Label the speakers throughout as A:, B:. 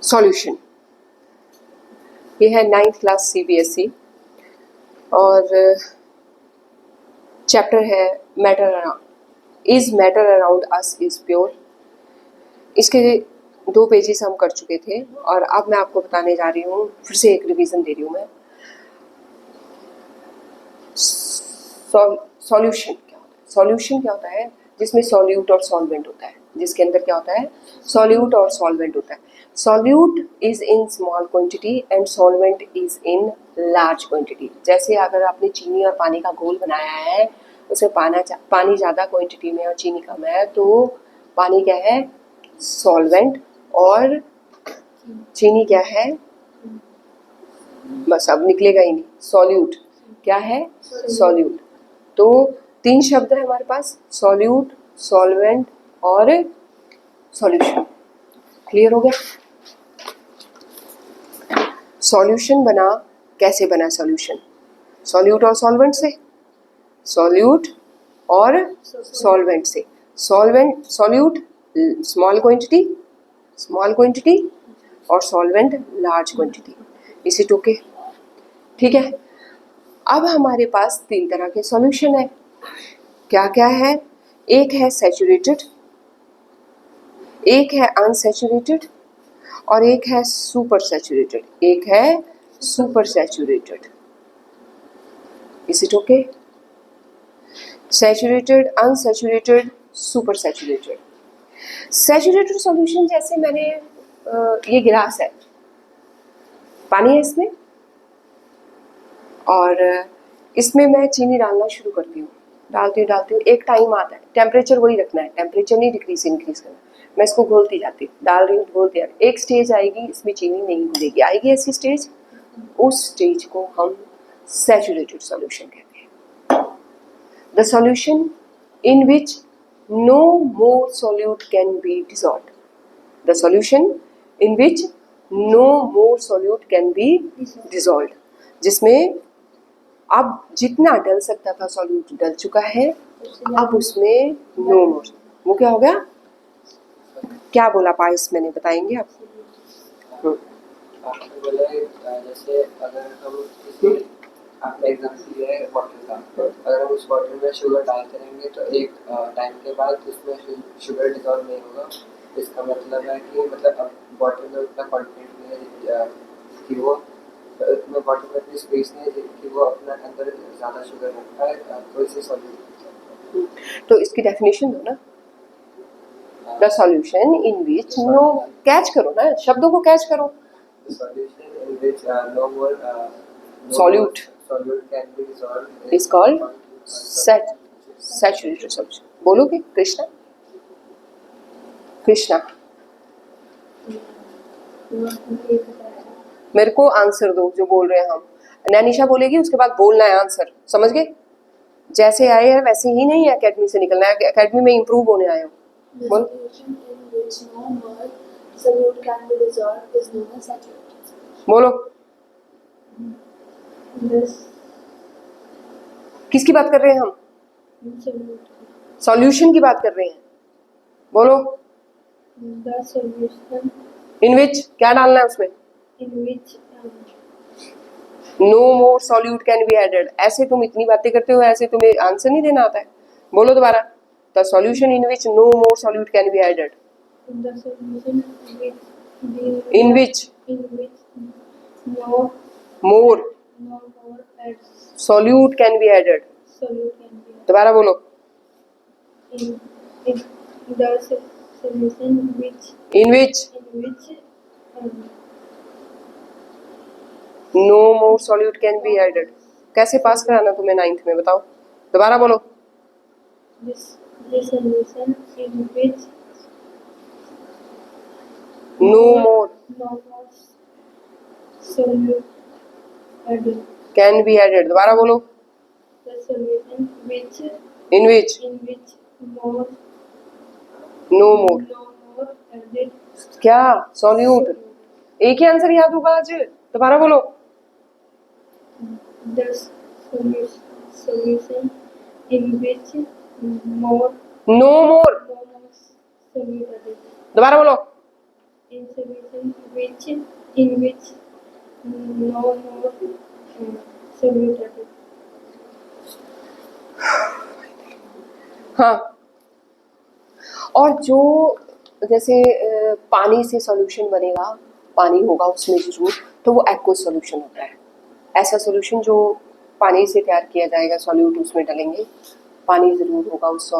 A: Solution. ये है 9th class CBSE और चैप्टर है matter around, is matter around us is pure. इसके 2 पेजेस हम कर चुके थे और अब मैं आपको बताने जा रही हूँ, फिर से एक रिवीजन दे रही हूँ मैं। सॉल्यूशन क्या होता है? सॉल्यूशन क्या होता है? जिसमें सॉल्यूट और सॉल्वेंट होता है, जिसके अंदर क्या होता है? सॉल्यूट और सॉल्वेंट होता है। Solute is in small quantity and solvent is in large quantity. जैसे अगर आपने चीनी और पानी का घोल बनाया है, उसमें पानी ज़्यादा क्वांटिटी में और चीनी कम है, तो पानी क्या है? सॉल्वेंट, और चीनी क्या है? बस अब निकलेगा ही नहीं, सॉल्यूट। क्या है? सॉल्यूट। तो 3 शब्द है हमारे पास, सॉल्यूट, सॉल्वेंट और सॉल्यूशन। क्लियर हो गया? सॉल्यूशन बना, कैसे बना सॉल्यूशन? सॉल्यूट और सॉल्वेंट से, सॉल्यूट और सॉल्वेंट से। सॉल्वेंट, सॉल्यूट स्मॉल क्वांटिटी और सॉल्वेंट लार्ज क्वांटिटी। इसी टोके, ठीक है। अब हमारे पास 3 तरह के सॉल्यूशन है। क्या क्या है? एक है सैचुरेटेड, एक है अनसैचुरेटेड और एक है सुपर सैचुरेटेड। एक है super saturated. Is it okay? Saturated, unsaturated, super saturated. Saturated solution, जैसे मैंने ये गिलास है, पानी है इसमें और इसमें मैं चीनी डालना शुरू करती हूँ, डालती हूँ। एक टाइम आता है, टेम्परेचर वही रखना है, टेम्परेचर नहीं डिक्रीज इंक्रीज करना। मैं इसको घोलती जाती हूँ, डाल रही हूँ, घोलती जाती हूँ। एक स्टेज आएगी, इसमें चीनी नहीं घुलेगी, आएगी ऐसी स्टेज, उस स्टेज को हम सैचुरेटेड सॉल्यूशन कहते हैं। The solution in which no more solute can be dissolved. The solution in which no more solute can be dissolved, जिसमें अब जितना डल सकता था सॉल्यूट डल चुका है, अब उसमें नो मोर। वो क्या हो गया? क्या बोला पाइस? मैंने बताएंगे आपको।
B: आपने बोला जैसे अगर हम आपने एग्जाम्पल दिया है वाटर का, अगर हम उस वाटर में शुगर डालते रहेंगे तो एक टाइम के बाद उसमें शुगर डिजॉल्व नहीं होगा। इसका मतलब है कि मतलब अब वाटर में उतना कॉन्टेंट नहीं है कि वो उसमें वाटर में इतनी स्पेस नहीं है कि वो अपने अंदर ज़्यादा शुगर रख पाए, तो इसे सॉल्यूट।
A: तो इसकी डेफिनेशन दो ना। The solution in which no, catch करो ना, शब्दों को कैच करो।
B: Solution in which no more
A: solute
B: can be dissolved
A: is called saturated solution. बोलोगे कृष्णा? कृष्णा, मेरे को आंसर दो जो बोल रहे हैं हम। नैनिशा बोलेगी, उसके बाद बोलना है आंसर, समझ गए? जैसे आए हैं वैसे ही नहीं है एकेडमी से निकलना है, एकेडमी में इंप्रूव होने आए हो। बोल। बोलो। किसकी बात कर रहे हैं हम? सॉल्यूशन की बात कर रहे हैं। बोलो। इन विच, क्या डालना है उसमें? No more solute can be added. ऐसे तुम इतनी बातें करते हो, ऐसे तुम्हें आंसर नहीं देना आता है। बोलो दोबारा। The solution in which no more solute can be added. In which more solute can be added. दोबारा बोलो। In which no more solute can be added. कैसे पास कराना तुम्हें 9th में, बताओ। दोबारा बोलो। No more can be added. दोबारा बोलो। इन विच नो मोर क्या सॉल्यूट। एक ही आंसर याद होगा आज। दोबारा बोलो। नो मोर। दोबारा बोलो।
C: which no more solute added.
A: हाँ, और जो जैसे पानी से सॉल्यूशन बनेगा, पानी होगा उसमें जरूर, तो वो एक्वस सॉल्यूशन होता है। ऐसा सॉल्यूशन जो पानी से तैयार किया जाएगा, सॉल्यूट उसमें डालेंगे, पानी जरूर होगा उस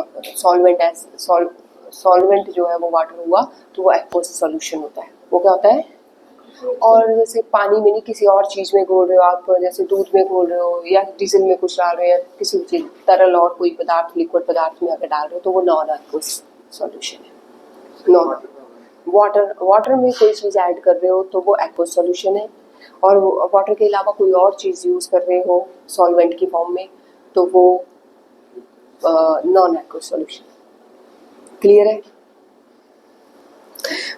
A: सॉल्वेंट जो है वो वाटर हुआ, तो वो एक्वस सॉल्यूशन होता है। वो क्या होता है? और जैसे पानी में नहीं, किसी और चीज़ में घोल रहे हो आप, जैसे दूध में घोल रहे हो या डीजल में कुछ डाल रहे हो या किसी चीज तरल और कोई पदार्थ, लिक्विड पदार्थ में अगर डाल रहे हो, तो वो नॉन एक्वस सॉल्यूशन है। नॉन वाटर में कोई चीज़ ऐड कर रहे हो तो वो एक्वस सॉल्यूशन है, और वाटर के अलावा कोई और चीज़ यूज़ कर रहे हो सॉल्वेंट की फॉर्म में, तो वो नॉन एक्वस सॉल्यूशन। क्लियर है?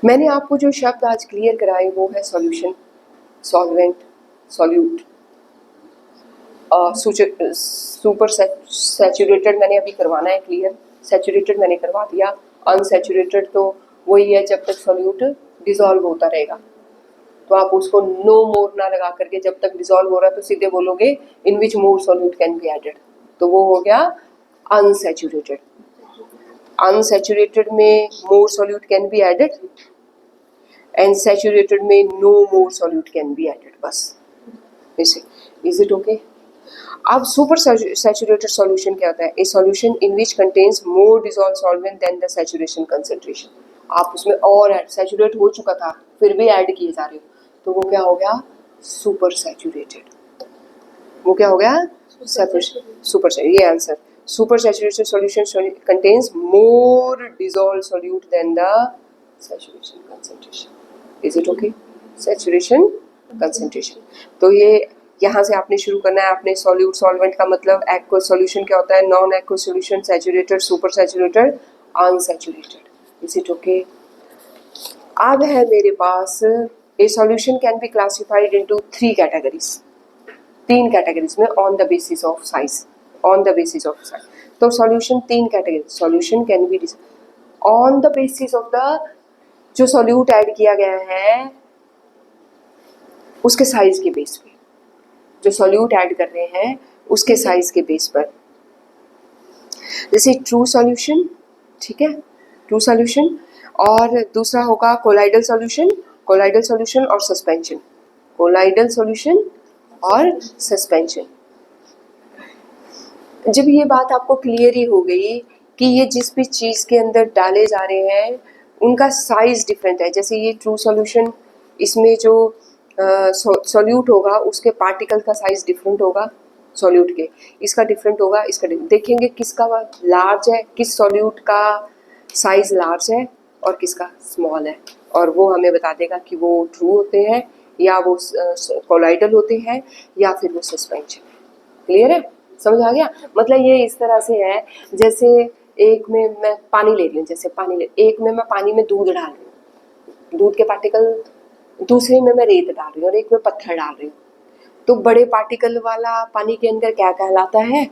A: मैंने आपको जो शब्द आज क्लियर कराए वो है solution, solvent, solute, super saturated मैंने अभी करवाना है क्लियर, सैचुरेटेड मैंने करवा दिया, अनसैचुरेटेड तो वही है जब तक सॉल्यूट डिसॉल्व होता रहेगा, तो आप उसको नो मोर ना लगा करके जब तक डिसॉल्व हो रहा है तो सीधे बोलोगे in which more solute can be added, तो वो हो गया अनसैचुरेटेड। अनसैचुरेटेड में more solute can be added and saturated में no more solute can be added, बस ऐसे। Is it okay? अब सुपर सैचुरेटेड सॉल्यूशन क्या होता है? A solution in which contains more dissolve solvent then the saturation concentration. आप उसमें और ऐड, सैचुरेट हो चुका था फिर भी ऐड किए जा रहे हो, तो वो क्या हो गया? Super saturated. वो क्या हो गया? सुपर, ये answer. Super saturated solution contains more dissolve solute than the saturation concentration. Is it okay? Saturation concentration. तो ये यहाँ से आपने शुरू करना है। आपने सॉल्यूट, सॉल्वेंट का मतलब एक्वस सॉल्यूशन क्या होता है, non aqueous solution, saturated, super saturated, unsaturated. Is it okay? अब है मेरे पास a solution can be classified into 3 categories, 3 कैटेगरीज में on the basis of size, on the basis of size. तो solution 3 category, solution can be on the basis of the, जो solute add किया गया है उसके साइज के बेस पे, जो सॉल्यूट ऐड कर रहे हैं उसके साइज के बेस पर, जैसे ट्रू सॉल्यूशन, ठीक है, ट्रू सॉल्यूशन, और दूसरा होगा कोलाइडल सॉल्यूशन, कोलाइडल सॉल्यूशन और सस्पेंशन, कोलाइडल सॉल्यूशन और सस्पेंशन। जब ये बात आपको क्लियर ही हो गई कि ये जिस भी चीज़ के अंदर डाले जा रहे हैं उनका साइज डिफरेंट है, जैसे ये ट्रू सॉल्यूशन, इसमें जो सॉल्यूट होगा उसके पार्टिकल का साइज डिफरेंट होगा सॉल्यूट के, इसका डिफरेंट होगा, इसका देखेंगे किसका लार्ज है, किस सॉल्यूट का साइज लार्ज है और किसका स्मॉल है, और वो हमें बता देगा कि वो ट्रू होते हैं या वो कोलाइडल होते हैं या फिर वो सस्पेंशन है। क्लियर है? समझ आ गया? मतलब ये इस तरह से है, जैसे एक में मैं पानी ले रही हूँ, जैसे पानी ले, एक में मैं पानी में दूध डाल रही हूँ, दूध के पार्टिकल, दूसरे में मैं रेत डाल रही हूँ और एक में पत्थर डाल रही हूँ, तो बड़े पार्टिकल वाला पानी के अंदर क्या कहलाता है,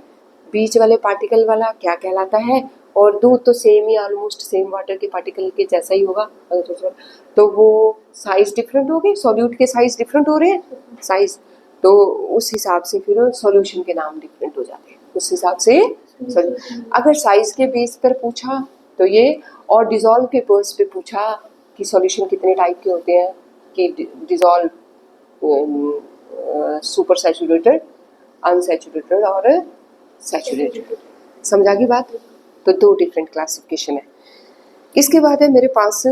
A: बीच वाले पार्टिकल वाला क्या कहलाता है, और दूध तो सेम ही, ऑलमोस्ट सेम वाटर के पार्टिकल के जैसा ही होगा, तो वो साइज डिफरेंट हो गए, सॉल्यूट के साइज डिफरेंट हो रहे हैं साइज, तो उस हिसाब से फिर सॉल्यूशन के नाम डिफरेंट हो जाते हैं, उस हिसाब से। अगर साइज के बेस पर पूछा तो ये, और डिसॉल्व के बेस पे पूछा कि सॉल्यूशन कितने टाइप के होते हैं, कि डिसॉल्व, सुपर सैचुरेटेड, अनसैचुरेटेड और सैचुरेटेड। समझा की बात? तो 2 डिफरेंट क्लासिफिकेशन है। इसके बाद है मेरे पास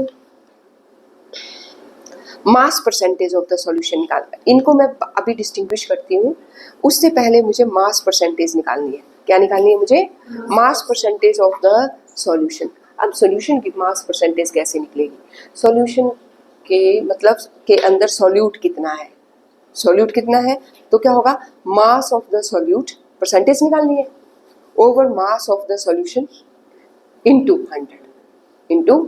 A: mass percentage of the solution निकालना, इनको मैं अभी डिस्टिंग्विश करती हूँ, उससे पहले मुझे मास परसेंटेज निकालनी है। क्या निकालनी है मुझे? मास परसेंटेज ऑफ द सॉल्यूशन। अब सॉल्यूशन की मास परसेंटेज कैसे निकलेगी? सॉल्यूशन के मतलब के अंदर सॉल्यूट कितना है, सॉल्यूट कितना है, तो क्या होगा, mass of the solute, percentage निकालनी है, over mass of the solution into 100, into,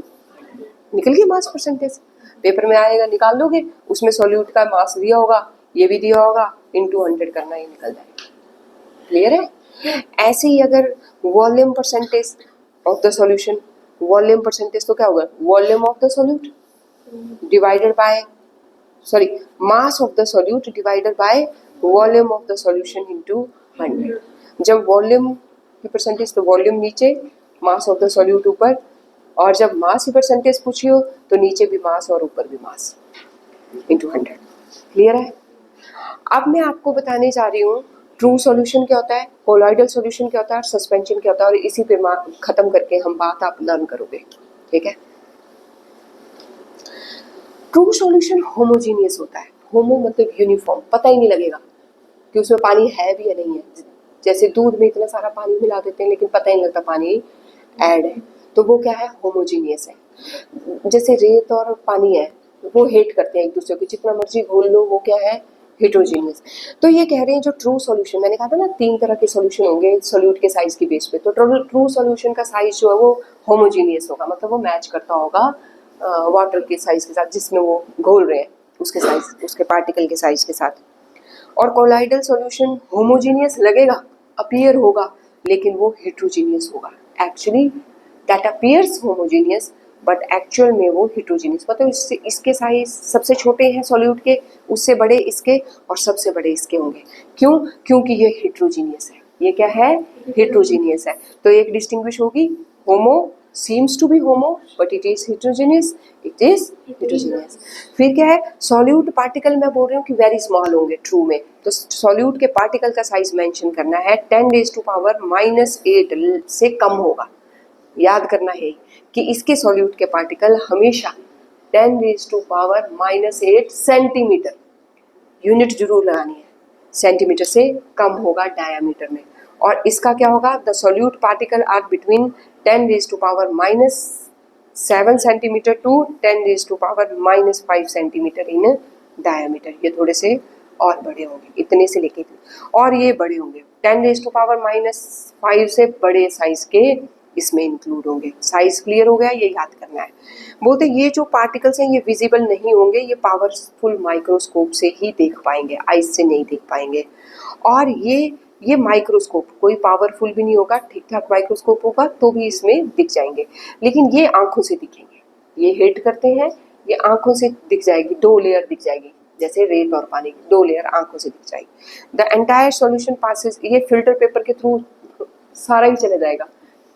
A: निकल गई मास परसेंटेज, पेपर में आएगा निकाल दोगे, उसमें सॉल्यूट का मास दिया होगा, ये भी दिया होगा, इनटू 100 करना, ये निकल जाएगा। क्लियर है? ऐसे ही अगर volume percentage of the solution, volume percentage तो क्या होगा, volume of the solute divided by sorry, mass of the solute divided by volume of the solution into 100. जब वॉल्यूम की परसेंटेज तो वॉल्यूम नीचे, मास ऑफ द सॉल्यूट ऊपर, और जब मास की परसेंटेज पूछी हो तो नीचे भी मास और ऊपर भी मास इंटू 100. क्लियर है? अब मैं आपको बताने जा रही हूँ ट्रू सॉल्यूशन क्या होता है, कोलॉइडल सॉल्यूशन क्या होता है और सस्पेंशन क्या होता है, और इसी पे खत्म करके हम बात आप लर्न करोगे. ठीक है? ट्रू सॉल्यूशन होमोजीनियस होता है. होमो मतलब यूनिफॉर्म, पता ही नहीं लगेगा कि उसमें पानी है भी या नहीं है. जैसे दूध में इतना सारा पानी मिला देते हैं लेकिन पता ही नहीं लगता पानी ऐड है, तो वो क्या है, होमोजीनियस है. जैसे रेत और पानी है, वो हेट करते हैं एक दूसरे को, जितना मर्जी घोल लो वो क्या है, हेट्रोजीनियस. तो ये कह रहे हैं जो ट्रू सॉल्यूशन, मैंने कहा था ना 3 तरह के सॉल्यूशन होंगे सॉल्यूट के साइज की बेस पे, तो ट्रू सॉल्यूशन का साइज जो है वो होमोजीनियस होगा, मतलब वो मैच करता होगा वाटर के साइज के साथ जिसमें वो घोल रहे हैं, उसके साइज, उसके पार्टिकल के साइज के साथ. और कोलाइडल सॉल्यूशन होमोजीनियस लगेगा, अपीयर होगा, लेकिन वो हेट्रोजीनियस होगा. Actually that appears homogeneous but actual में वो हेट्रोजीनियस, मतलब इससे इसके साइज सबसे छोटे हैं सॉल्यूट के, उससे बड़े इसके, और सबसे बड़े इसके होंगे. क्यों? क्योंकि ये हेट्रोजीनियस है. ये क्या है? हेट्रोजीनियस है. तो एक डिस्टिंग्विश होगी, होमो seems to be homo but it is heterogeneous, it is heterogeneous. फिर क्या है, सॉल्यूट पार्टिकल मैं बोल रही हूँ कि वेरी स्मॉल होंगे ट्रू में, तो सॉल्यूट के पार्टिकल का साइज मेंशन करना है 10⁻⁻8 से कम होगा. याद करना है कि इसके सॉल्यूट के पार्टिकल हमेशा 10⁻⁻8 सेंटीमीटर, यूनिट जरूर लगानी है, सेंटीमीटर से कम होगा डायामीटर में. और इसका क्या होगा, the solute particle are between 10⁻⁻7 centimetre to 10⁻⁻5 centimetre in diameter. ये थोड़े से और बड़े होंगे, इतने से लेके, और ये बड़े होंगे 10⁻⁻5 से बड़े साइज के इसमें इंक्लूड होंगे. साइज क्लियर हो गया, ये याद करना है. बोलते ये जो पार्टिकल्स हैं ये विजिबल नहीं होंगे, ये पावरफुल माइक्रोस्कोप से ही देख पाएंगे, आइज से नहीं देख पाएंगे. और ये माइक्रोस्कोप कोई पावरफुल भी नहीं होगा, ठीक ठाक माइक्रोस्कोप होगा तो भी इसमें दिख जाएंगे, लेकिन ये आंखों से दिखेंगे. ये हिट करते हैं, ये आंखों से दिख जाएगी, 2 लेयर दिख जाएगी, जैसे रेत और पानी की 2 लेयर आंखों से दिख जाएगी. द एंटायर सॉल्यूशन पासेस, ये फिल्टर पेपर के थ्रू सारा ही चला जाएगा.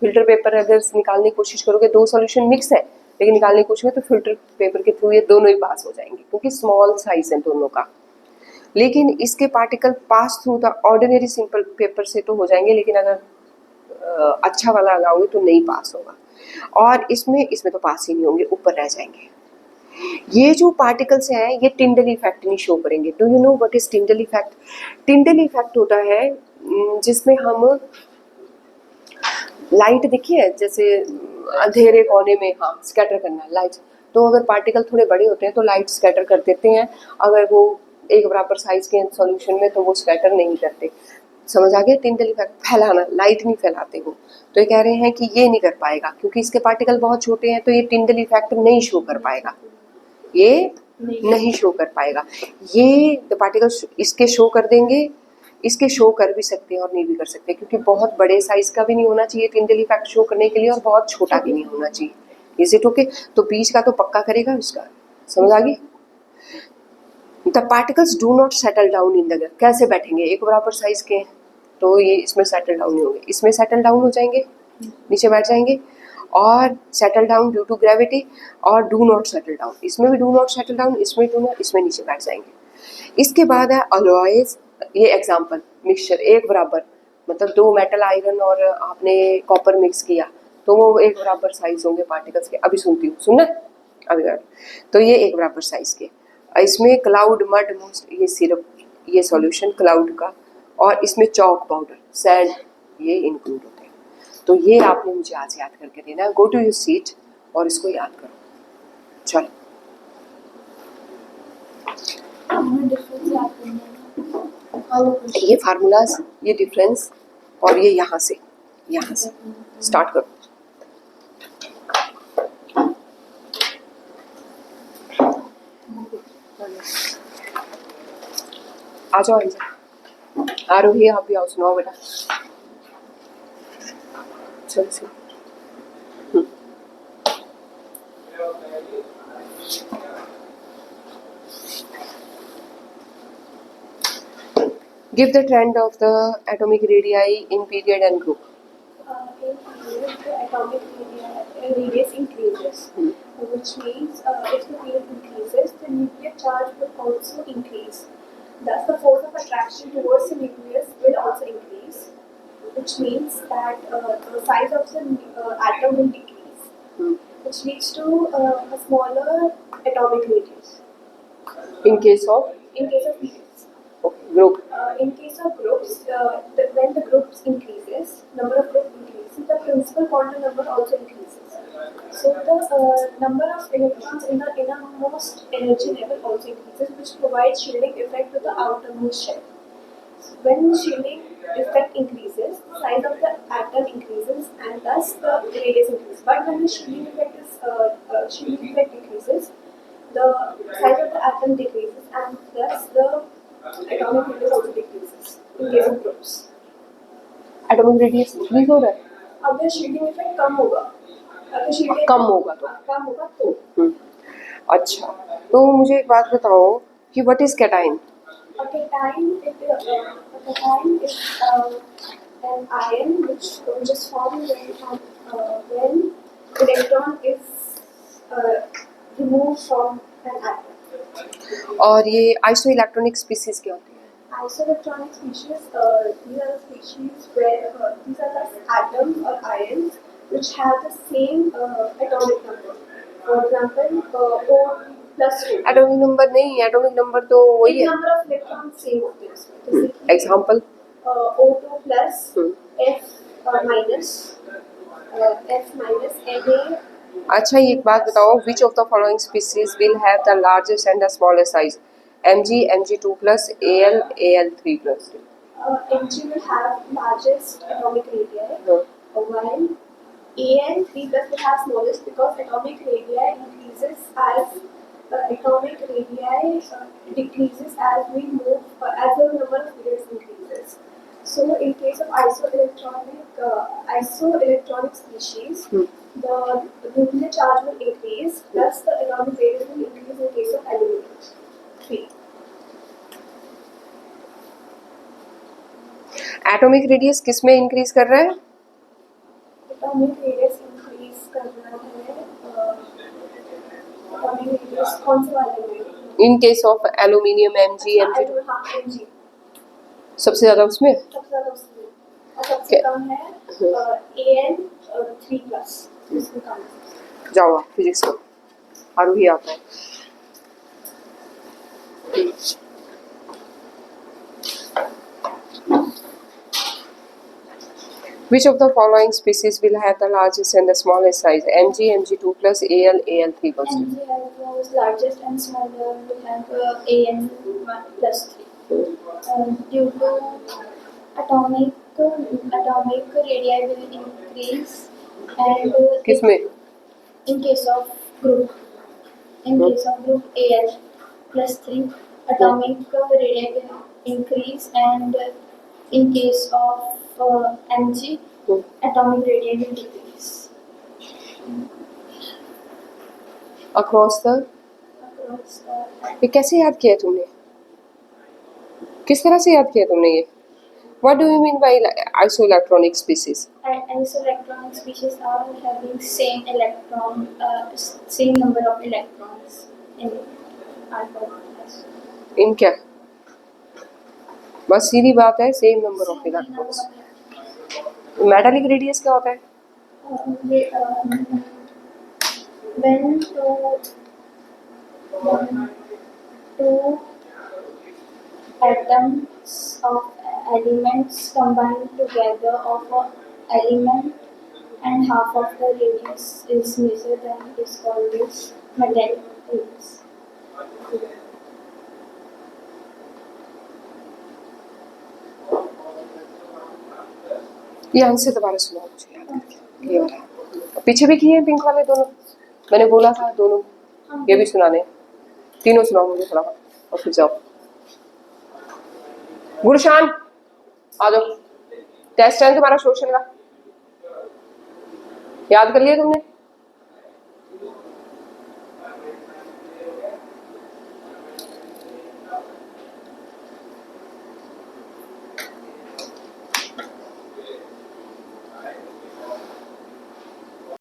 A: फिल्टर पेपर अगर निकालने की कोशिश करोगे, 2 सॉल्यूशन मिक्स है लेकिन निकालने की कोशिश करोगे तो फिल्टर पेपर के थ्रू ये दोनों ही पास हो जाएंगे, क्योंकि स्मॉल साइज है दोनों का. लेकिन इसके particle pass through the ordinary simple paper से तो हो जाएंगे, लेकिन अगर अच्छा वाला लगाओगे तो नहीं पास होगा. और इसमें तो पास ही नहीं होंगे, ऊपर रह जाएंगे. ये जो पार्टिकल्स हैं ये टिंडल इफेक्ट नहीं शो करेंगे. Do you know what is Tyndall effect? Tyndall effect होता है जिसमें हम लाइट, देखिए जैसे अंधेरे कोने में, हाँ, स्कैटर करना लाइट, तो अगर पार्टिकल थोड़े बड़े होते हैं तो लाइट स्कैटर कर देते हैं, अगर वो एक बराबर साइज के सॉल्यूशन में तो वो स्कैटर नहीं करते. समझ आ गया? टिंडल इफेक्ट, फैलाना, लाइट नहीं फैलाते वो. तो ये कह रहे हैं कि ये नहीं कर पाएगा क्योंकि इसके पार्टिकल बहुत छोटे हैं, तो ये टिंडल इफेक्ट नहीं शो कर पाएगा, ये नहीं शो कर पाएगा. ये पार्टिकल इसके शो कर देंगे, इसके शो कर भी सकते हैं और नहीं भी कर सकते, क्योंकि बहुत बड़े साइज का भी नहीं होना चाहिए टिंडल इफेक्ट शो करने के लिए, और बहुत छोटा भी नहीं होना चाहिए. Is it okay? तो बीच का तो पक्का करेगा उसका. समझ आ गई? The particles do not settle down in the gas. कैसे बैठेंगे? एक बराबर साइज के हैं तो ये इसमें सेटल डाउन नहीं होंगे, इसमें सेटल डाउन हो जाएंगे, नीचे बैठ जाएंगे. और settle down due to gravity, और डू नॉट सेटल डाउन, इसमें भी डू नॉट सेटल डाउन, इसमें डू नॉट, इसमें नीचे बैठ जाएंगे. इसके बाद है अलॉयज. ये एग्जांपल, मिक्सचर एक बराबर, मतलब 2 मेटल आयरन और आपने कॉपर मिक्स किया तो वो एक बराबर साइज होंगे पार्टिकल्स के. अभी सुनती हूँ, सुनना अभी. तो ये एक बराबर साइज के. इसमें क्लाउड, मड, मोस्ट, ये सिरप, ये सॉल्यूशन क्लाउड का, और इसमें चॉक पाउडर, सैंड, ये इंक्लूड होते हैं. तो ये आपने मुझे आज याद करके देना. गो टू योर सीट और इसको याद करो. चलो, ये फार्मूलाज, ये डिफरेंस, और ये यहाँ से स्टार्ट करो. आ जाओ, आरोही, आप भी आओ, सुनाओ बेटा. चल से give the trend of the atomic radii in period and group.
C: In period, the atomic radius increases, which means if the period increases, the nuclear charge will also increase. Thus, the force of attraction towards the nucleus will also increase, which means that the size of the atom will decrease, which leads to a smaller atomic radius.
A: In case of
C: In case of periods.
A: group.
C: In case of groups, when the groups increases, number of groups increases, the principal quantum number also increases. So the number of electrons in the innermost energy level also increases, which provides shielding effect to the outermost shell. So when the shielding effect increases, the size of the atom increases, and thus the radius increases. But when the shielding effect decreases, the size of the atom decreases, and thus the atomic radius also decreases in case of groups.
A: Atomic radius increase हो रहा है.
C: अगर shielding effect कम होगा, अगर shielding
A: कम होगा तो.
C: कम होगा तो
A: अच्छा, तो मुझे एक बात बताओ कि what is cation.
C: a cation is an ion which is formed when electron is removed from an atom.
A: और ये आइसो इलेक्ट्रॉनिक स्पीसीज क्या होती है.
C: Isoelectronic species, these are the species where these are the atoms or ions which have the same atomic number. For example, O plus 2.
A: Atomic number नहीं, atomic number तो वही है.
C: number of electrons same होते हैं उसमें. जैसे कि
A: example.
C: O2 plus F minus Na.
A: अच्छा, ये एक बात बताओ, which of the following species will have the largest and the smallest size. Mg Mg2 plus Al Al3 plus.
C: Mg will have largest atomic radii, while Al3 plus will have smallest, because atomic radii increases as atomic radii decreases as we move as the number of periods increases. So in case of isoelectronic species, the nuclear charge will increase, thus the atomic radius will increase in case of aluminum. 3.
A: Atomic radius किस में increase कर रहा है.
C: Atomic radius increase कर रहा है. Atomic radius कौन से वाले में?
A: In case of aluminium Mg Mg2
C: Mg
A: सबसे ज्यादा उसमें.
C: सबसे ज़्यादा उसमें, और सबसे कम है Al3 plus, इसमें कम है.
A: जाओ आप फिजिक्स को, आरोही आता है. Which of the following species will have the largest and the smallest size? Mg Mg2 plus Al Al3 plus.
C: Mg has the largest and smaller will have An plus 3. Due to atomic radii will increase, and
A: किसमें.
C: in case of group Al plus 3, atomic radii will increase, and in case of Mg, atomic radii will decrease.
A: Across the. ये कैसे याद किया तुमने, किस तरह से याद किया तुमने ये. What do you mean by isoelectronic species?
C: Isoelectronic species are having same number of electrons in atoms.
A: इन क्या, बस सीधी बात है, same number of electrons. Metallic radius क्या होता है.
C: When two atoms of elements combine together of an element and half of the radius is measured, then it is called as metallic radius.
A: ये answer दोबारा सुनाओ मुझे याद करके. ये वाला पीछे भी किए हैं पिंक वाले दोनों, मैंने बोला था दोनों. ये भी सुनाने, तीनों सुनाओ मुझे थोड़ा, और फिर जाओ. गुरशान आ जाओ, टेस्ट है तुम्हारा सोशल का, याद कर लिया तुमने.